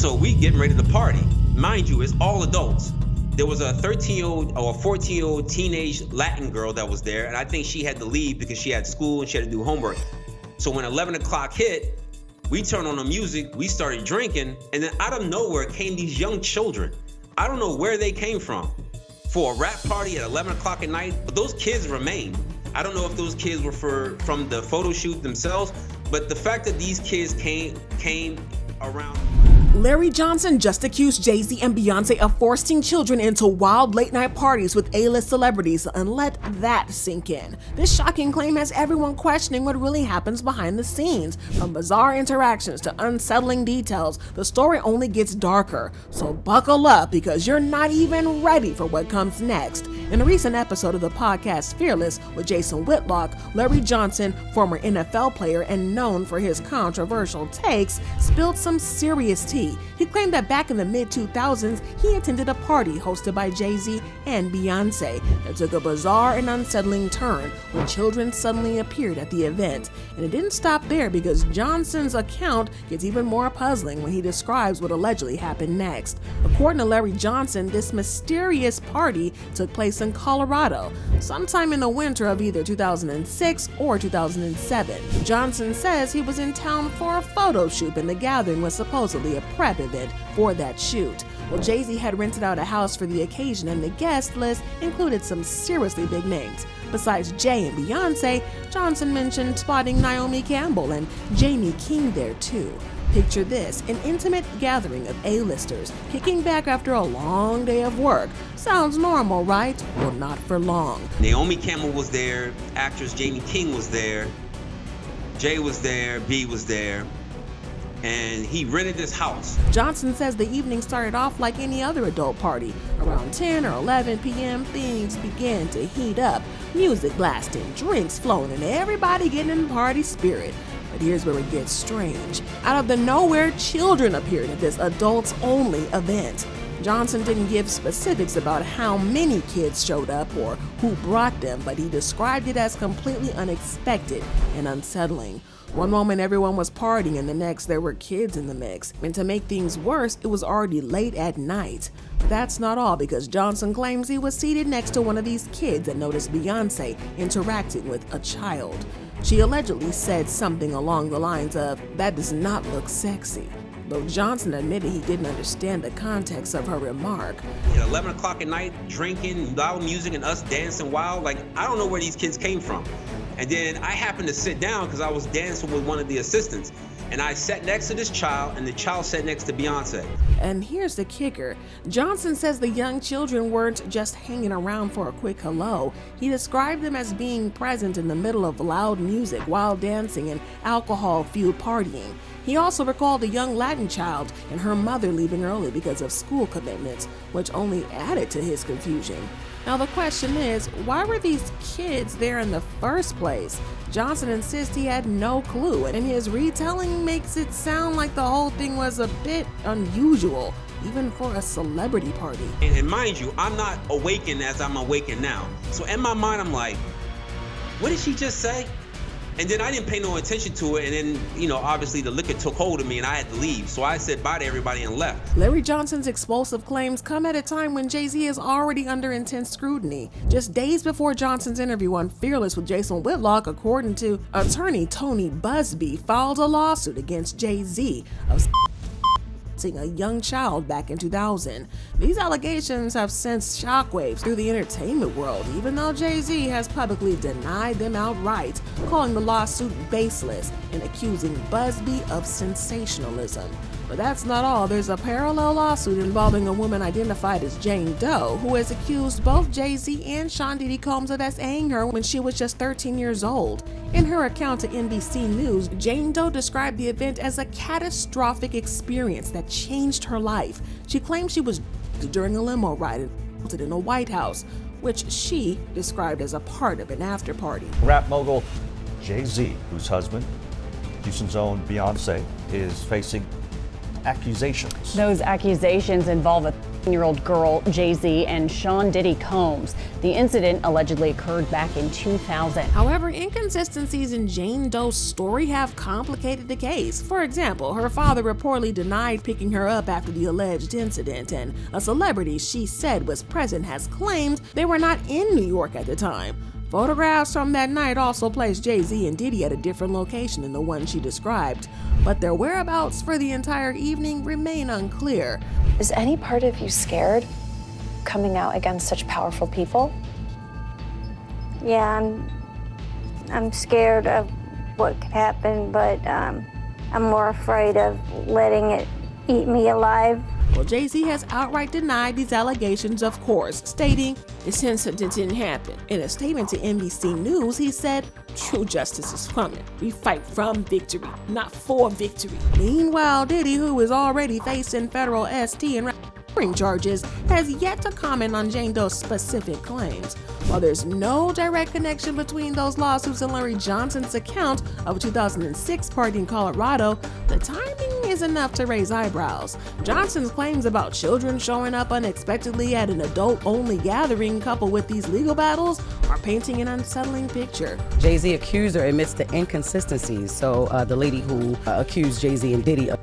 So we getting ready to party. Mind you, it's all adults. There was a 13-year-old or a 14-year-old teenage Latin girl that was there, and I think she had to leave because she had school and she had to do homework. So when 11 o'clock hit, we turned on the music, we started drinking, and then out of nowhere came these young children. I don't know where they came from for a rap party at 11 o'clock at night, but those kids remained. I don't know if those kids were from the photo shoot themselves, but the fact that these kids came around. Larry Johnson just accused Jay-Z and Beyoncé of forcing children into wild late-night parties with A-list celebrities, and let that sink in. This shocking claim has everyone questioning what really happens behind the scenes. From bizarre interactions to unsettling details, the story only gets darker. So buckle up, because you're not even ready for what comes next. In a recent episode of the podcast Fearless with Jason Whitlock, Larry Johnson, former NFL player and known for his controversial takes, spilled some serious tea. He claimed that back in the mid-2000s, he attended a party hosted by Jay-Z and Beyoncé that took a bizarre and unsettling turn when children suddenly appeared at the event. And it didn't stop there, because Johnson's account gets even more puzzling when he describes what allegedly happened next. According to Larry Johnson, this mysterious party took place in Colorado, sometime in the winter of either 2006 or 2007. Johnson says he was in town for a photo shoot, and the gathering was supposedly a prep event for that shoot. Well, Jay-Z had rented out a house for the occasion, and the guest list included some seriously big names. Besides Jay and Beyoncé, Johnson mentioned spotting Naomi Campbell and Jamie King there too. Picture this, an intimate gathering of A-listers kicking back after a long day of work. Sounds normal, right? Well, not for long. Naomi Campbell was there, actress Jamie King was there, Jay was there, B was there, and he rented this house. Johnson says the evening started off like any other adult party. Around 10 or 11 p.m., things began to heat up. Music blasting, drinks flowing, and everybody getting in party spirit. But here's where it gets strange. Out of the nowhere, children appeared at this adults-only event. Johnson didn't give specifics about how many kids showed up or who brought them, but he described it as completely unexpected and unsettling. One moment everyone was partying, and the next there were kids in the mix. And to make things worse, it was already late at night. But that's not all, because Johnson claims he was seated next to one of these kids and noticed Beyoncé interacting with a child. She allegedly said something along the lines of, "That does not look sexy." Though Johnson admitted he didn't understand the context of her remark. At 11 o'clock at night, drinking, loud music, and us dancing wild, like, I don't know where these kids came from. And then I happened to sit down because I was dancing with one of the assistants. And I sat next to this child, and the child sat next to Beyonce. And here's the kicker. Johnson says the young children weren't just hanging around for a quick hello. He described them as being present in the middle of loud music, wild dancing, and alcohol-fueled partying. He also recalled a young Latin child and her mother leaving early because of school commitments, which only added to his confusion. Now the question is, why were these kids there in the first place? Johnson insists he had no clue, and his retelling makes it sound like the whole thing was a bit unusual, even for a celebrity party. And mind you, I'm not awakened as I'm awakened now. So in my mind, I'm like, what did she just say? And then I didn't pay no attention to it, and then, obviously the liquor took hold of me and I had to leave. So I said bye to everybody and left. Larry Johnson's explosive claims come at a time when Jay-Z is already under intense scrutiny. Just days before Johnson's interview on Fearless with Jason Whitlock, according to attorney Tony Busby, filed a lawsuit against Jay-Z of a young child back in 2000. These allegations have sent shockwaves through the entertainment world, even though Jay-Z has publicly denied them outright, calling the lawsuit baseless and accusing Busby of sensationalism. But that's not all. There's a parallel lawsuit involving a woman identified as Jane Doe, who has accused both Jay-Z and Sean Diddy Combs of SAing her when she was just 13 years old. In her account to NBC News, Jane Doe described the event as a catastrophic experience that changed her life. She claimed she was during a limo ride in a White House, which she described as a part of an after party. Rap mogul Jay-Z, whose husband, Houston's own Beyonce, is facing accusations. Those accusations involve a 13-year-old girl, Jay-Z, and Sean Diddy Combs. The incident allegedly occurred back in 2000. However, inconsistencies in Jane Doe's story have complicated the case. For example, her father reportedly denied picking her up after the alleged incident, and a celebrity she said was present has claimed they were not in New York at the time. Photographs from that night also placed Jay-Z and Diddy at a different location than the one she described, but their whereabouts for the entire evening remain unclear. Is any part of you scared coming out against such powerful people? Yeah, I'm scared of what could happen, but I'm more afraid of letting it eat me alive. Well, Jay-Z has outright denied these allegations, of course, stating this incident didn't happen. In a statement to NBC News, he said, "True justice is coming. We fight from victory, not for victory." Meanwhile, Diddy, who is already facing federal ST and racketeering charges, has yet to comment on Jane Doe's specific claims. While there's no direct connection between those lawsuits and Larry Johnson's account of a 2006 party in Colorado, the timing is enough to raise eyebrows. Johnson's claims about children showing up unexpectedly at an adult-only gathering coupled with these legal battles are painting an unsettling picture. Jay-Z accused her amidst the inconsistencies. So the lady who accused Jay-Z and Diddy of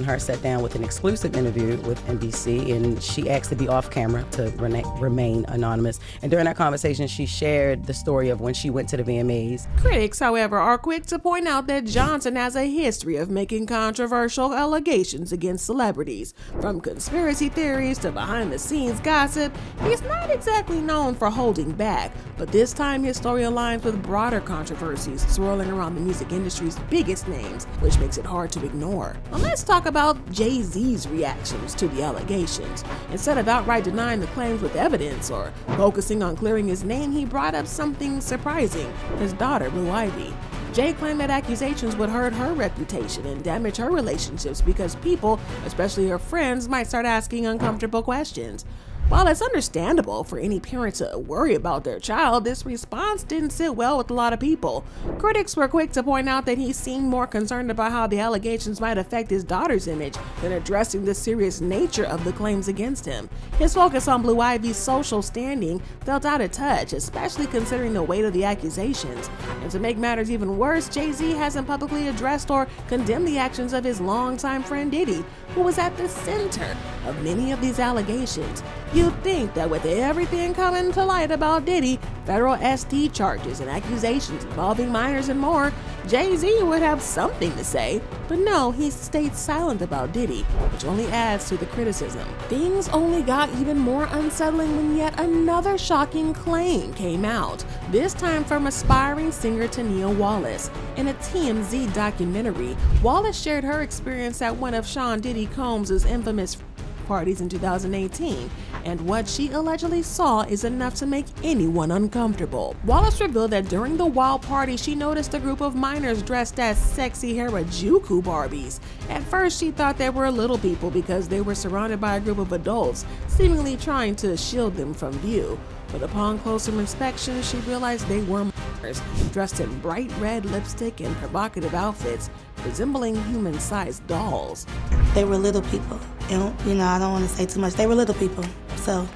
her sat down with an exclusive interview with NBC, and she asked to be off camera to remain anonymous. And during that conversation, she shared the story of when she went to the VMAs. Critics, however, are quick to point out that Johnson has a history of making controversial allegations against celebrities. From conspiracy theories to behind-the-scenes gossip, he's not exactly known for holding back. But this time, his story aligns with broader controversies swirling around the music industry's biggest names, which makes it hard to ignore. Now, let's talk about Jay-Z's reactions to the allegations. Instead of outright denying the claims with evidence or focusing on clearing his name, he brought up something surprising: his daughter, Blue Ivy. Jay claimed that accusations would hurt her reputation and damage her relationships because people, especially her friends, might start asking uncomfortable questions. While it's understandable for any parent to worry about their child, this response didn't sit well with a lot of people. Critics were quick to point out that he seemed more concerned about how the allegations might affect his daughter's image than addressing the serious nature of the claims against him. His focus on Blue Ivy's social standing felt out of touch, especially considering the weight of the accusations. And to make matters even worse, Jay-Z hasn't publicly addressed or condemned the actions of his longtime friend Diddy, who was at the center of many of these allegations. You'd think that with everything coming to light about Diddy, federal ST charges and accusations involving minors and more, Jay-Z would have something to say. But no, he stayed silent about Diddy, which only adds to the criticism. Things only got even more unsettling when yet another shocking claim came out, this time from aspiring singer Tania Wallace. In a TMZ documentary, Wallace shared her experience at one of Sean Diddy Combs' infamous parties in 2018, and what she allegedly saw is enough to make anyone uncomfortable. Wallace revealed that during the wild party, she noticed a group of minors dressed as sexy Harajuku Barbies. At first, she thought they were little people because they were surrounded by a group of adults, seemingly trying to shield them from view. But upon closer inspection, she realized they were minors, dressed in bright red lipstick and provocative outfits, resembling human-sized dolls. They were little people. And, I don't want to say too much. They were little people. So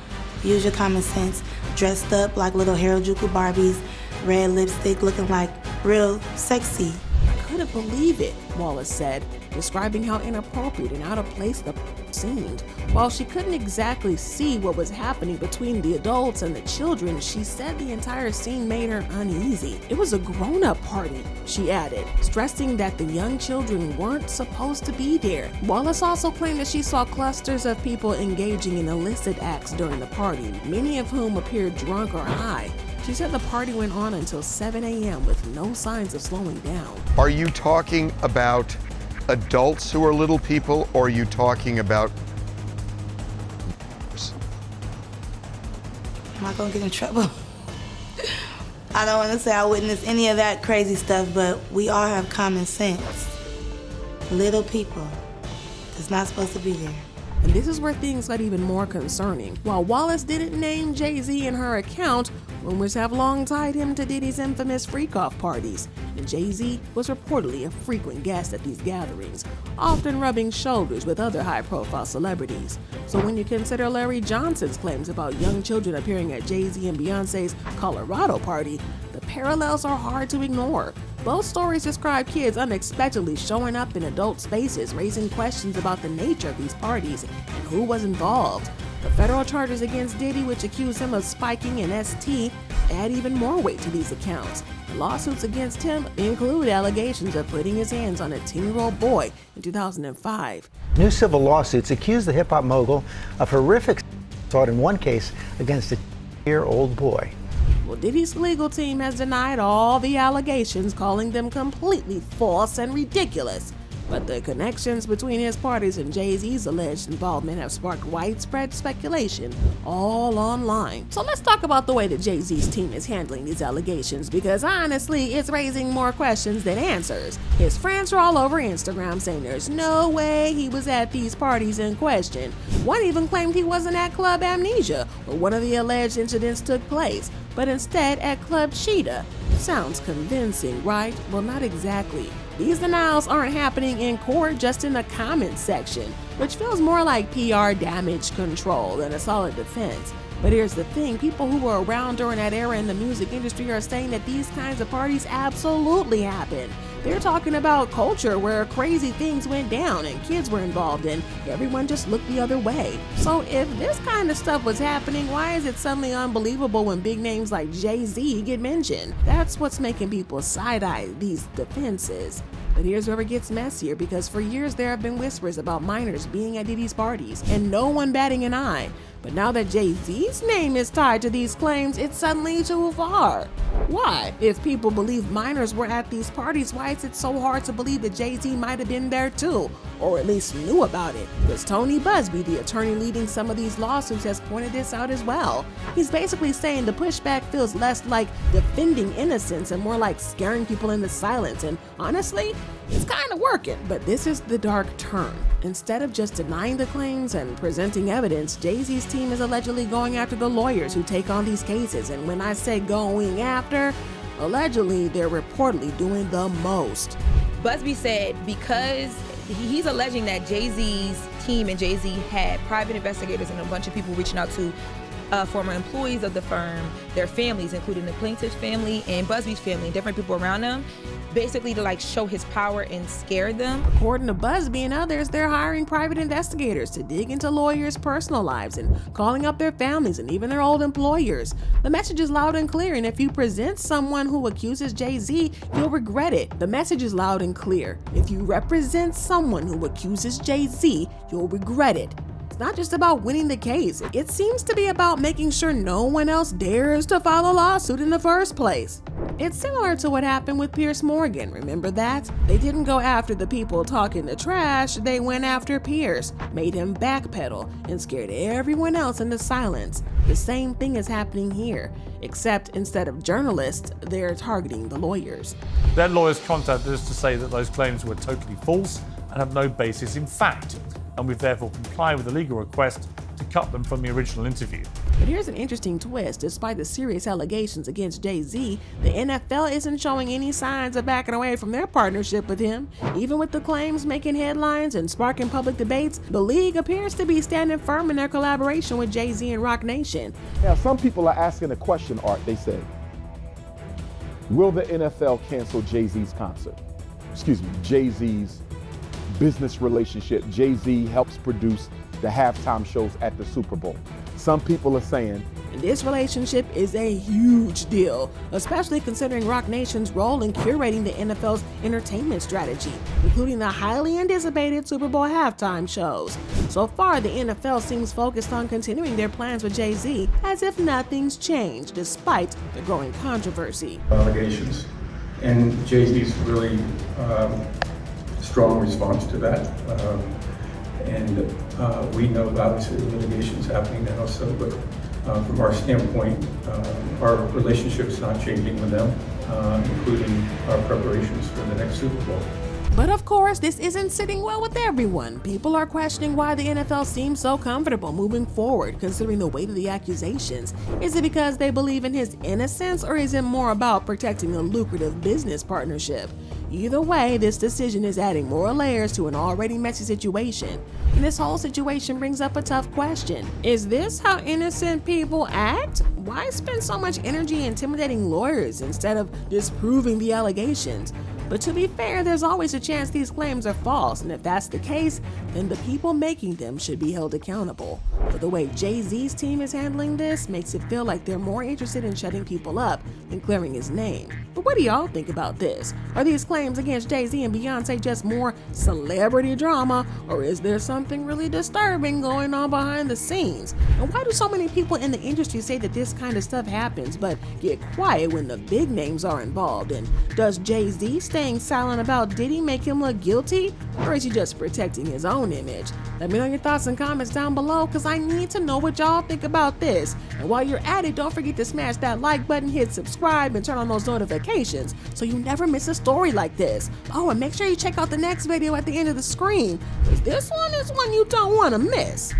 use your common sense. Dressed up like little Harajuku Barbies, red lipstick, looking like real sexy. I couldn't believe it, Wallace said, describing how inappropriate and out of place the seemed. While she couldn't exactly see what was happening between the adults and the children, she said the entire scene made her uneasy. It was a grown-up party, she added, stressing that the young children weren't supposed to be there. Wallace also claimed that she saw clusters of people engaging in illicit acts during the party, many of whom appeared drunk or high. She said the party went on until 7 a.m. with no signs of slowing down. Are you talking about adults who are little people, or are you talking about... Am I gonna get in trouble? I don't want to say I witnessed any of that crazy stuff, but we all have common sense. Little people. It's not supposed to be there. And this is where things got even more concerning. While Wallace didn't name Jay-Z in her account, Rumors have long tied him to Diddy's infamous freak-off parties, and Jay-Z was reportedly a frequent guest at these gatherings, often rubbing shoulders with other high-profile celebrities. So when you consider Larry Johnson's claims about young children appearing at Jay-Z and Beyoncé's Colorado party, the parallels are hard to ignore. Both stories describe kids unexpectedly showing up in adult spaces, raising questions about the nature of these parties and who was involved. The federal charges against Diddy, which accuse him of spiking an ST, add even more weight to these accounts. The lawsuits against him include allegations of putting his hands on a 10-year-old boy in 2005. New civil lawsuits accuse the hip-hop mogul of horrific assault in one case against a 10-year-old boy. Well, Diddy's legal team has denied all the allegations, calling them completely false and ridiculous. But the connections between his parties and Jay-Z's alleged involvement have sparked widespread speculation all online. So let's talk about the way that Jay-Z's team is handling these allegations, because honestly, it's raising more questions than answers. His friends are all over Instagram saying there's no way he was at these parties in question. One even claimed he wasn't at Club Amnesia, where one of the alleged incidents took place, but instead at Club Cheetah. Sounds convincing, right? Well, not exactly. These denials aren't happening in court, just in the comments section, which feels more like PR damage control than a solid defense. But here's the thing, people who were around during that era in the music industry are saying that these kinds of parties absolutely happen. They're talking about culture where crazy things went down and kids were involved and everyone just looked the other way. So if this kind of stuff was happening, why is it suddenly unbelievable when big names like Jay-Z get mentioned? That's what's making people side-eye these defenses. But here's where it gets messier, because for years there have been whispers about minors being at Diddy's parties and no one batting an eye. But now that Jay-Z's name is tied to these claims, it's suddenly too far. Why? If people believe minors were at these parties, why is it so hard to believe that Jay-Z might have been there too, or at least knew about it? Because Tony Busby, the attorney leading some of these lawsuits, has pointed this out as well. He's basically saying the pushback feels less like defending innocence and more like scaring people into silence, and honestly, it's kind of working. But this is the dark turn. Instead of just denying the claims and presenting evidence, Jay-Z's team is allegedly going after the lawyers who take on these cases. And when I say going after, allegedly, they're reportedly doing the most. Busby said because he's alleging that Jay-Z's team and Jay-Z had private investigators and a bunch of people reaching out to former employees of the firm, their families, including the plaintiff's family and Busby's family and different people around them, basically to like show his power and scare them. According to Busby and others, they're hiring private investigators to dig into lawyers' personal lives and calling up their families and even their old employers. The message is loud and clear, and if you present someone who accuses Jay-Z, you'll regret it. The message is loud and clear. If you represent someone who accuses Jay-Z, you'll regret it. Not just about winning the case. It seems to be about making sure no one else dares to file a lawsuit in the first place. It's similar to what happened with Piers Morgan, remember that? They didn't go after the people talking the trash, they went after Piers, made him backpedal, and scared everyone else into silence. The same thing is happening here, except instead of journalists, they're targeting the lawyers. Their lawyers contacted us to say that those claims were totally false and have no basis in fact, and we've therefore complied with the legal request to cut them from the original interview. But here's an interesting twist. Despite the serious allegations against Jay-Z, the NFL isn't showing any signs of backing away from their partnership with him. Even with the claims making headlines and sparking public debates, the league appears to be standing firm in their collaboration with Jay-Z and Roc Nation. Now, some people are asking a question, Art. They say, will the NFL cancel Jay-Z's concert? Jay-Z's business relationship. Jay-Z helps produce the halftime shows at the Super Bowl. Some people are saying this relationship is a huge deal, especially considering Roc Nation's role in curating the NFL's entertainment strategy, including the highly anticipated Super Bowl halftime shows. So far, the NFL seems focused on continuing their plans with Jay-Z as if nothing's changed, despite the growing controversy. Allegations, and Jay-Z's really strong response to that. We know that obviously the litigation's happening now, but from our standpoint, our relationship's not changing with them, including our preparations for the next Super Bowl. But of course, this isn't sitting well with everyone. People are questioning why the NFL seems so comfortable moving forward, considering the weight of the accusations. Is it because they believe in his innocence, or is it more about protecting a lucrative business partnership? Either way, this decision is adding more layers to an already messy situation. And this whole situation brings up a tough question. Is this how innocent people act? Why spend so much energy intimidating lawyers instead of disproving the allegations? But to be fair, there's always a chance these claims are false, and if that's the case, then the people making them should be held accountable. But the way Jay-Z's team is handling this makes it feel like they're more interested in shutting people up than clearing his name. But what do y'all think about this? Are these claims against Jay-Z and Beyoncé just more celebrity drama, or is there something really disturbing going on behind the scenes? And why do so many people in the industry say that this kind of stuff happens but get quiet when the big names are involved? And does Jay-Z staying silent about Diddy make him look guilty, or is he just protecting his own image? Let me know your thoughts and comments down below, because I need to know what y'all think about this. And while you're at it, don't forget to smash that like button, hit subscribe, and turn on those notifications so you never miss a story like this. Oh, and make sure you check out the next video at the end of the screen, because this one is one you don't want to miss.